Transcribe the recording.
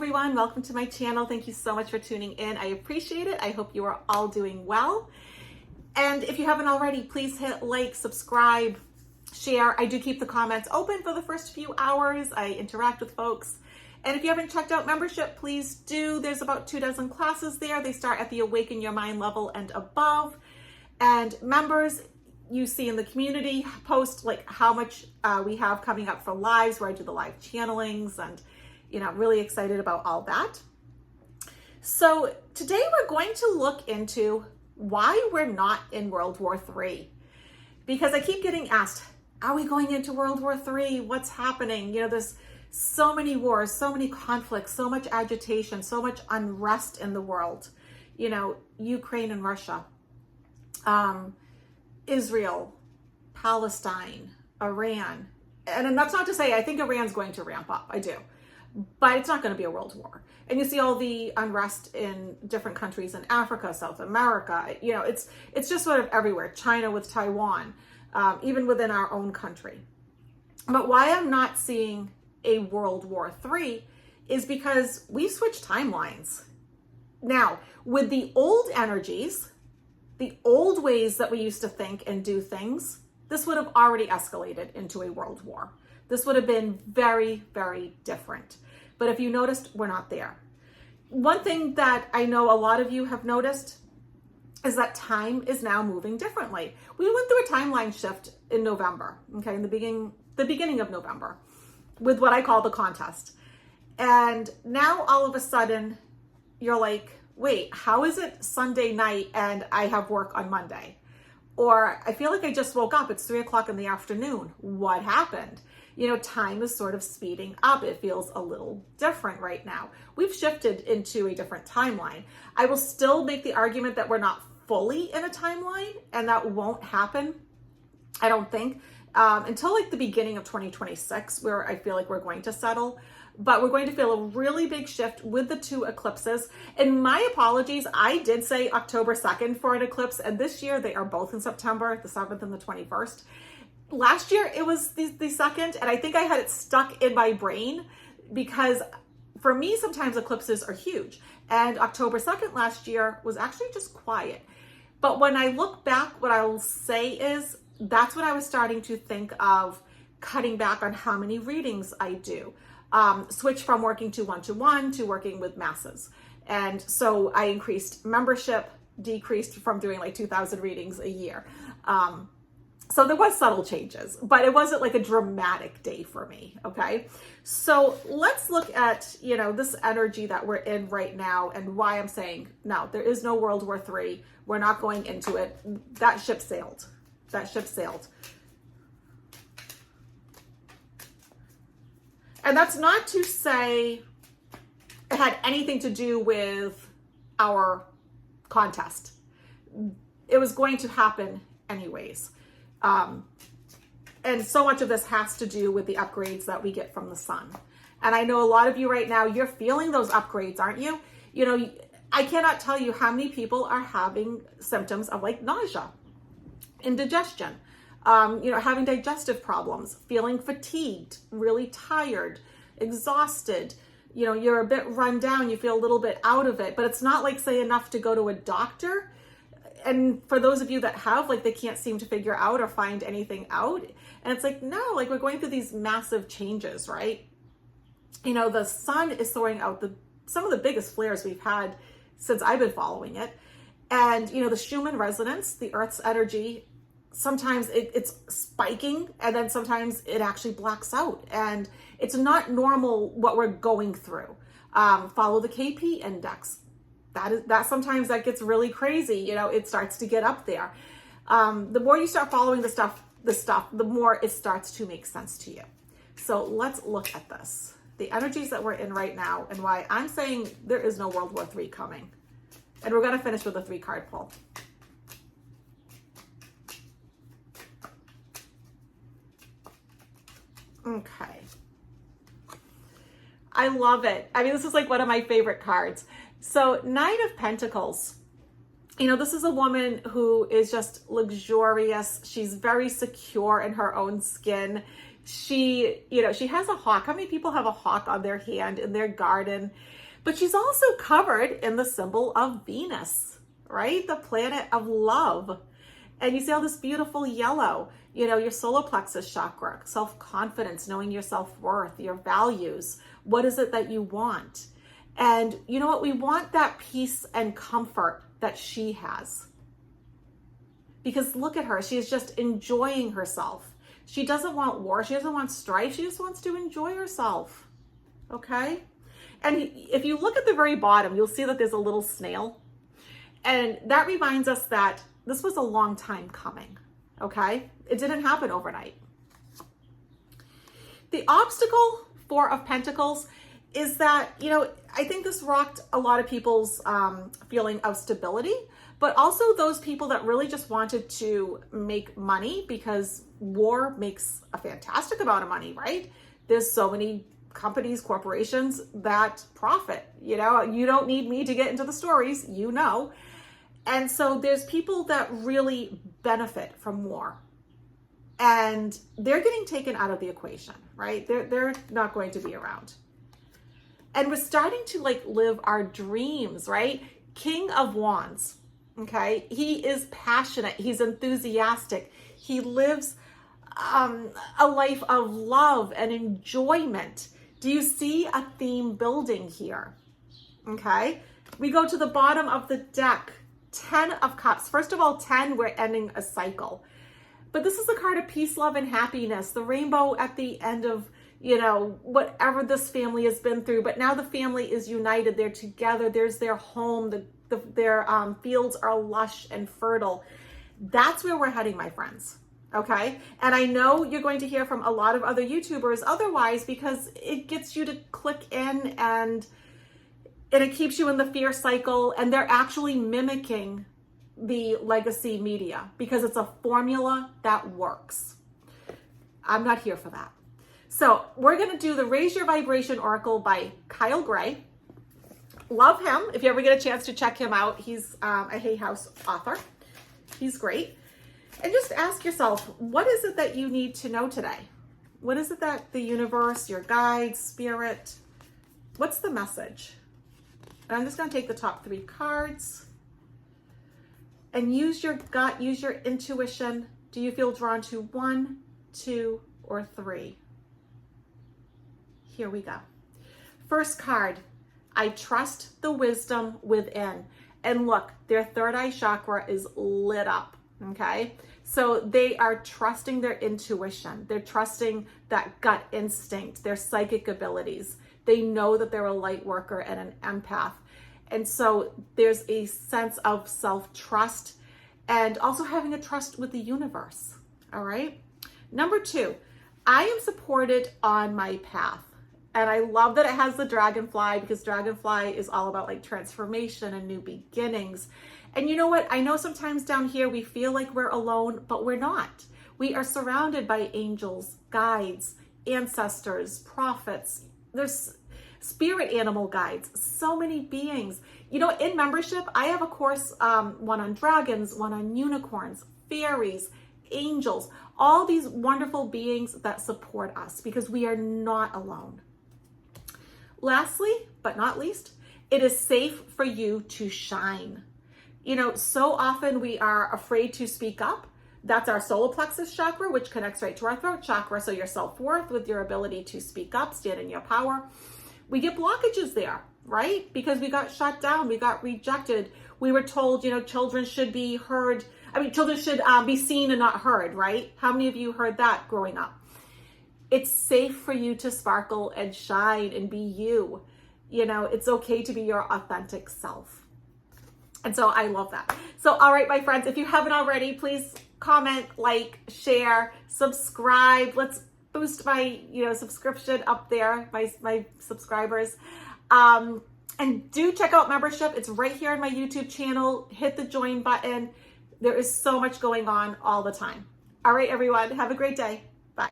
everyone, welcome to my channel. Thank you so much for tuning in. I appreciate it. I hope you are all doing well. And if you haven't already, please hit like, subscribe, share. I do keep the comments open for the first few hours. I interact with folks. And if you haven't checked out membership, please do. There's about 24 classes there. They start at the Awaken Your Mind level and above. And members, you see in the community post like how much we have coming up for lives where I do the live channelings, and really excited about all that. So today we're going to look into why we're not in World War III, because I keep getting asked, are we going into World War III? What's happening? There's so many wars, so many conflicts, so much agitation, so much unrest in the world. Ukraine and Russia, Israel, Palestine, Iran. And that's not to say I think Iran's going to ramp up. I do. But it's not going to be a world war. And you see all the unrest in different countries in Africa, South America. It's just sort of everywhere. China with Taiwan, even within our own country. But why I'm not seeing a World War III is because we switched timelines. Now, with the old energies, the old ways that we used to think and do things, this would have already escalated into a world war. This would have been very, very different. But if you noticed, we're not there. One thing that I know a lot of you have noticed is that time is now moving differently. We went through a timeline shift in November, okay, in the beginning of November, with what I call the contest. And now all of a sudden, you're like, wait, how is it Sunday night and I have work on Monday? Or I feel like I just woke up, it's 3:00 in the afternoon. What happened? Time is sort of speeding up. It feels a little different right now. We've shifted into a different timeline. I will still make the argument that we're not fully in a timeline, and that won't happen, I don't think, until like the beginning of 2026, where I feel like we're going to settle. But we're going to feel a really big shift with the two eclipses. And my apologies, I did say October 2nd for an eclipse, and this year they are both in September, the 7th and the 21st. Last year it was the 2nd, and I think I had it stuck in my brain because for me, sometimes eclipses are huge. And October 2nd last year was actually just quiet. But when I look back, what I will say is that's when I was starting to think of cutting back on how many readings I do. Switch from working to one-to-one to working with masses. And so I increased membership, decreased from doing like 2,000 readings a year. So there was subtle changes, but it wasn't like a dramatic day for me, okay? So let's look at, this energy that we're in right now and why I'm saying, no, there is no World War III. We're not going into it. That ship sailed. That ship sailed. And that's not to say it had anything to do with our contest. It was going to happen anyways. And so much of this has to do with the upgrades that we get from the sun. And I know a lot of you right now, you're feeling those upgrades, aren't you? I cannot tell you how many people are having symptoms of like nausea, indigestion, having digestive problems, feeling fatigued, really tired, exhausted, you're a bit run down, you feel a little bit out of it, but it's not like, say, enough to go to a doctor. And for those of you that have, like, they can't seem to figure out or find anything out. And it's like, no, like we're going through these massive changes, right? The sun is throwing out some of the biggest flares we've had since I've been following it. And, the Schumann resonance, the Earth's energy, sometimes it's spiking, and then sometimes it actually blacks out, and it's not normal what we're going through. Follow the KP index. That sometimes that gets really crazy. It starts to get up there. The more you start following the stuff, the more it starts to make sense to you. So let's look at this. The energies that we're in right now and why I'm saying there is no World War III coming. And we're going to finish with a 3-card pull. Okay. I love it. I mean, this is like one of my favorite cards. So Knight of Pentacles, this is a woman who is just luxurious. She's very secure in her own skin. She, she has a hawk. How many people have a hawk on their hand in their garden? But she's also covered in the symbol of Venus, right? The planet of love. And you see all this beautiful yellow, your solar plexus chakra, self-confidence, knowing your self-worth, your values. What is it that you want? And you know what? We want that peace and comfort that she has. Because look at her. She is just enjoying herself. She doesn't want war. She doesn't want strife. She just wants to enjoy herself. Okay? And if you look at the very bottom, you'll see that there's a little snail. And that reminds us that this was a long time coming. Okay? It didn't happen overnight. The obstacle, Four of Pentacles, is that, I think this rocked a lot of people's feeling of stability, but also those people that really just wanted to make money, because war makes a fantastic amount of money, right? There's so many companies, corporations that profit. You don't need me to get into the stories, And so there's people that really benefit from war. And they're getting taken out of the equation, right? They're not going to be around. And we're starting to live our dreams, right? King of Wands, okay? He is passionate. He's enthusiastic. He lives a life of love and enjoyment. Do you see a theme building here? Okay. We go to the bottom of the deck. 10 of Cups. First of all, 10, we're ending a cycle. But this is the card of peace, love, and happiness. The rainbow at the end of, whatever this family has been through. But now the family is united. They're together. There's their home. Their fields are lush and fertile. That's where we're heading, my friends. Okay. And I know you're going to hear from a lot of other YouTubers otherwise, because it gets you to click in and it keeps you in the fear cycle. And they're actually mimicking the legacy media because it's a formula that works. I'm not here for that. So we're going to do the Raise Your Vibration Oracle by Kyle Gray. Love him. If you ever get a chance to check him out, he's a Hay House author. He's great. And just ask yourself, what is it that you need to know today? What is it that the universe, your guides, spirit, what's the message? And I'm just going to take the top 3 cards and use your gut, use your intuition. Do you feel drawn to 1, 2, or 3? Here we go. First card, I trust the wisdom within. And look, their third eye chakra is lit up. Okay, so they are trusting their intuition. They're trusting that gut instinct, their psychic abilities. They know that they're a light worker and an empath. And so there's a sense of self-trust and also having a trust with the universe. All right. Number 2, I am supported on my path. And I love that it has the dragonfly, because dragonfly is all about transformation and new beginnings. And you know what? I know sometimes down here we feel like we're alone, but we're not. We are surrounded by angels, guides, ancestors, prophets. There's spirit animal guides, so many beings. In membership, I have a course, one on dragons, one on unicorns, fairies, angels, all these wonderful beings that support us because we are not alone. Lastly, but not least, it is safe for you to shine. So often we are afraid to speak up. That's our solar plexus chakra, which connects right to our throat chakra. So your self-worth with your ability to speak up, stand in your power. We get blockages there, right? Because we got shut down, we got rejected. We were told, children should be heard. Children should be seen and not heard, right? How many of you heard that growing up? It's safe for you to sparkle and shine and be you. It's okay to be your authentic self. And so I love that. So, all right, my friends, if you haven't already, please comment, share, subscribe. Let's boost my, subscription up there, my subscribers. And do check out membership. It's right here on my YouTube channel. Hit the join button. There is so much going on all the time. All right, everyone, have a great day.